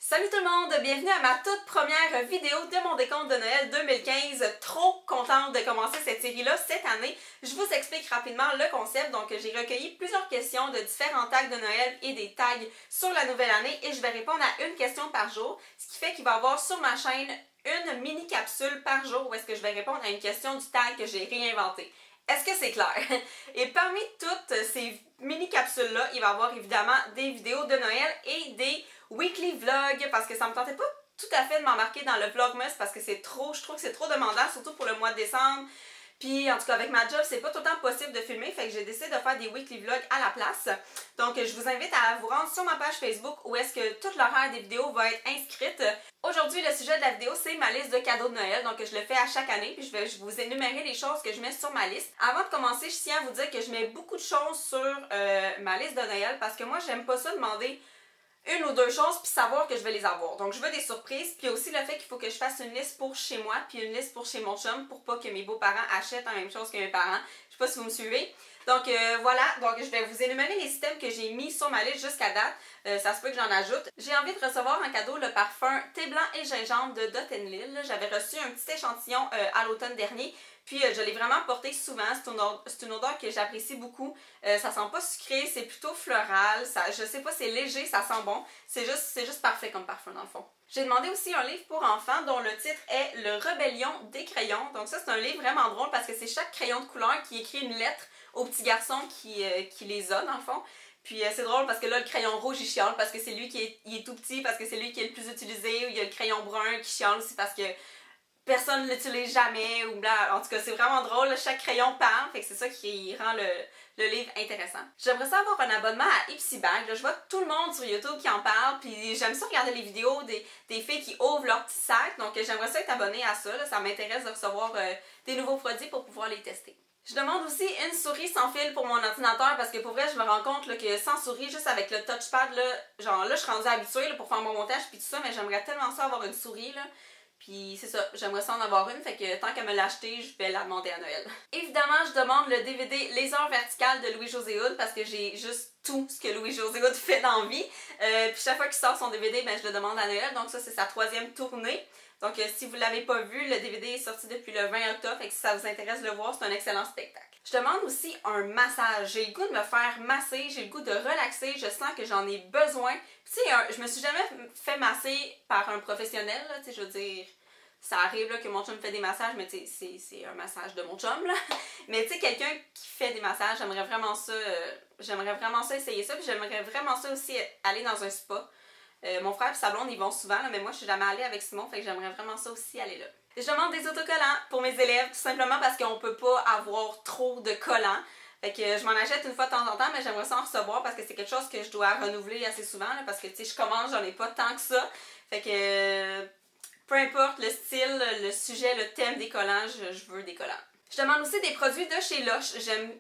Salut tout le monde, bienvenue à ma toute première vidéo de mon décompte de Noël 2015. Trop contente de commencer cette série-là cette année. Je vous explique rapidement le concept. Donc j'ai recueilli plusieurs questions de différents tags de Noël et des tags sur la nouvelle année et je vais répondre à une question par jour. Ce qui fait qu'il va y avoir sur ma chaîne une mini capsule par jour où est-ce que je vais répondre à une question du tag que j'ai réinventé. Est-ce que c'est clair? Et parmi toutes ces mini-capsules-là, il va y avoir évidemment des vidéos de Noël et des weekly vlogs parce que ça me tentait pas tout à fait de m'embarquer dans le vlogmas parce que c'est trop, je trouve que c'est trop demandant, surtout pour le mois de décembre. Puis en tout cas avec ma job, c'est pas tout le temps possible de filmer, fait que j'ai décidé de faire des weekly vlogs à la place. Donc je vous invite à vous rendre sur ma page Facebook où est-ce que toute l'horaire des vidéos va être inscrite. Aujourd'hui, le sujet de la vidéo, c'est ma liste de cadeaux de Noël. Donc je le fais à chaque année, puis je vais vous énumérer les choses que je mets sur ma liste. Avant de commencer, je tiens à vous dire que je mets beaucoup de choses sur ma liste de Noël parce que moi, j'aime pas ça demander une ou deux choses puis savoir que je vais les avoir. Donc je veux des surprises, puis aussi le fait qu'il faut que je fasse une liste pour chez moi puis une liste pour chez mon chum pour pas que mes beaux-parents achètent la même chose que mes parents. Je sais pas si vous me suivez. Donc voilà, donc je vais vous énumérer les systèmes que j'ai mis sur ma liste jusqu'à date. Ça se peut que j'en ajoute. J'ai envie de recevoir en cadeau le parfum Thé blanc et gingembre de Dot & Lil. J'avais reçu un petit échantillon à l'automne dernier. Puis je l'ai vraiment porté souvent, c'est une odeur que j'apprécie beaucoup. Ça sent pas sucré, c'est plutôt floral, je sais pas, c'est léger, ça sent bon. C'est juste parfait comme parfum dans le fond. J'ai demandé aussi un livre pour enfants dont le titre est Le Rébellion des crayons. Donc ça c'est un livre vraiment drôle parce que c'est chaque crayon de couleur qui écrit une lettre au petit garçon qui les a dans le fond. Puis c'est drôle parce que là, le crayon rouge, il chiale parce que c'est lui qui est tout petit, parce que c'est lui qui est le plus utilisé. Ou il y a le crayon brun qui chiale aussi parce que personne ne l'utilise jamais. Ou bla. En tout cas, c'est vraiment drôle. Chaque crayon parle, fait que c'est ça qui rend le livre intéressant. J'aimerais ça avoir un abonnement à Ipsy-Bag. Je vois tout le monde sur YouTube qui en parle. Puis j'aime ça regarder les vidéos des filles qui ouvrent leur petit sac. Donc j'aimerais ça être abonnée à ça. Là. Ça m'intéresse de recevoir des nouveaux produits pour pouvoir les tester. Je demande aussi une souris sans fil pour mon ordinateur parce que pour vrai, je me rends compte là, que sans souris, juste avec le touchpad, là, genre là, je suis rendue habituée là, pour faire mon montage puis tout ça, mais j'aimerais tellement ça avoir une souris, là. Puis c'est ça, j'aimerais ça en avoir une, fait que tant qu'à me l'acheter, je vais la demander à Noël. Évidemment, je demande le DVD Les Heures Verticales de Louis-José Hood parce que j'ai juste tout ce que Louis-José Hood fait dans la vie. Puis chaque fois qu'il sort son DVD, ben, je le demande à Noël, donc ça c'est sa 3e tournée. Donc si vous ne l'avez pas vu, le DVD est sorti depuis le 20 octobre, et que si ça vous intéresse de le voir, c'est un excellent spectacle. Je demande aussi un massage. J'ai le goût de me faire masser, j'ai le goût de relaxer, je sens que j'en ai besoin. Tu sais, je me suis jamais fait masser par un professionnel, là, tu sais, je veux dire, ça arrive là, que mon chum fait des massages, mais tu sais, c'est un massage de mon chum, là. Mais tu sais, quelqu'un qui fait des massages, j'aimerais vraiment ça essayer ça, puis j'aimerais vraiment ça aussi aller dans un spa. Mon frère et sa blonde, ils vont souvent, là, mais moi, je suis jamais allée avec Simon, fait que j'aimerais vraiment ça aussi aller là. Je demande des autocollants pour mes élèves, tout simplement parce qu'on peut pas avoir trop de collants. Fait que je m'en achète une fois de temps en temps, mais j'aimerais ça en recevoir parce que c'est quelque chose que je dois renouveler assez souvent, là, parce que tu sais, je commence, j'en ai pas tant que ça. Fait que peu importe le style, le sujet, le thème des collants, je veux des collants. Je demande aussi des produits de chez Lush.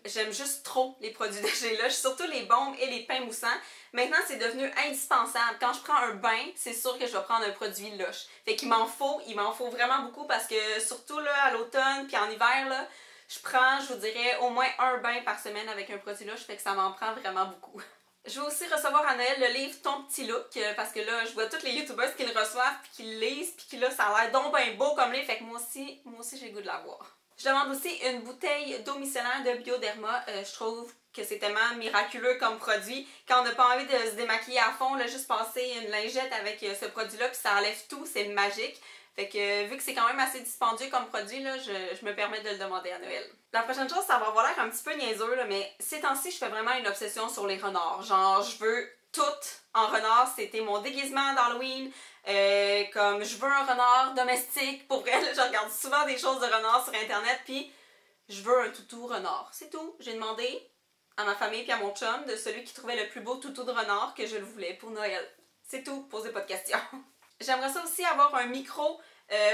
J'aime juste trop les produits de chez Lush, surtout les baumes et les pains moussants. Maintenant, c'est devenu indispensable. Quand je prends un bain, c'est sûr que je vais prendre un produit Lush. Fait qu'il m'en faut vraiment beaucoup parce que surtout là, à l'automne puis en hiver, là, je prends, je vous dirais, au moins un bain par semaine avec un produit Lush, fait que ça m'en prend vraiment beaucoup. Je vais aussi recevoir à Noël le livre Ton Petit Look, parce que là, je vois toutes les youtubeuses qui le reçoivent, puis qui le lisent, puis qui là, ça a l'air donc ben beau comme livre, fait que moi aussi j'ai le goût de l'avoir. Je demande aussi une bouteille d'eau micellaire de Bioderma. Je trouve que c'est tellement miraculeux comme produit. Quand on n'a pas envie de se démaquiller à fond, là, juste passer une lingette avec ce produit-là, puis ça enlève tout, c'est magique. Fait que vu que c'est quand même assez dispendieux comme produit, là, je me permets de le demander à Noël. La prochaine chose, ça va avoir l'air un petit peu niaiseux, là, mais ces temps-ci, je fais vraiment une obsession sur les renards. Genre, je veux tout en renard. C'était mon déguisement d'Halloween. Comme je veux un renard domestique. Pour elle, je regarde souvent des choses de renard sur internet, puis je veux un toutou renard. C'est tout. J'ai demandé à ma famille puis à mon chum de celui qui trouvait le plus beau toutou de renard que je le voulais pour Noël. C'est tout. Posez pas de questions. J'aimerais ça aussi avoir un micro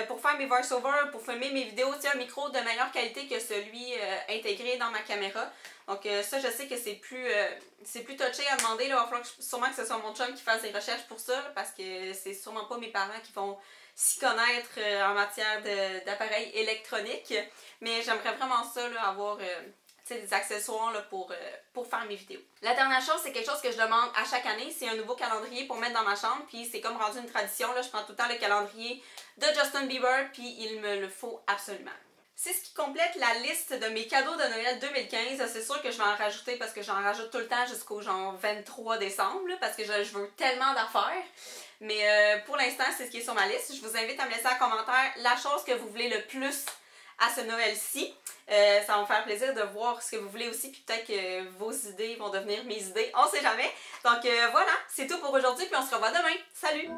pour faire mes voice-over, pour filmer mes vidéos, un micro de meilleure qualité que celui intégré dans ma caméra. Donc ça, je sais que c'est plus touché à demander. Là, il va falloir sûrement que ce soit mon chum qui fasse des recherches pour ça, là, parce que c'est sûrement pas mes parents qui vont s'y connaître en matière d'appareils électroniques. Mais j'aimerais vraiment ça, là, avoir des accessoires là, pour faire mes vidéos. La dernière chose, c'est quelque chose que je demande à chaque année, c'est un nouveau calendrier pour mettre dans ma chambre, puis c'est comme rendu une tradition, là, je prends tout le temps le calendrier de Justin Bieber, puis il me le faut absolument. C'est ce qui complète la liste de mes cadeaux de Noël 2015. C'est sûr que je vais en rajouter parce que j'en rajoute tout le temps jusqu'au genre 23 décembre, là, parce que je veux tellement d'affaires. Mais pour l'instant, c'est ce qui est sur ma liste. Je vous invite à me laisser en commentaire la chose que vous voulez le plus à ce Noël-ci. Ça va me faire plaisir de voir ce que vous voulez aussi, puis peut-être que vos idées vont devenir mes idées, on sait jamais. Donc voilà, c'est tout pour aujourd'hui, puis on se revoit demain. Salut!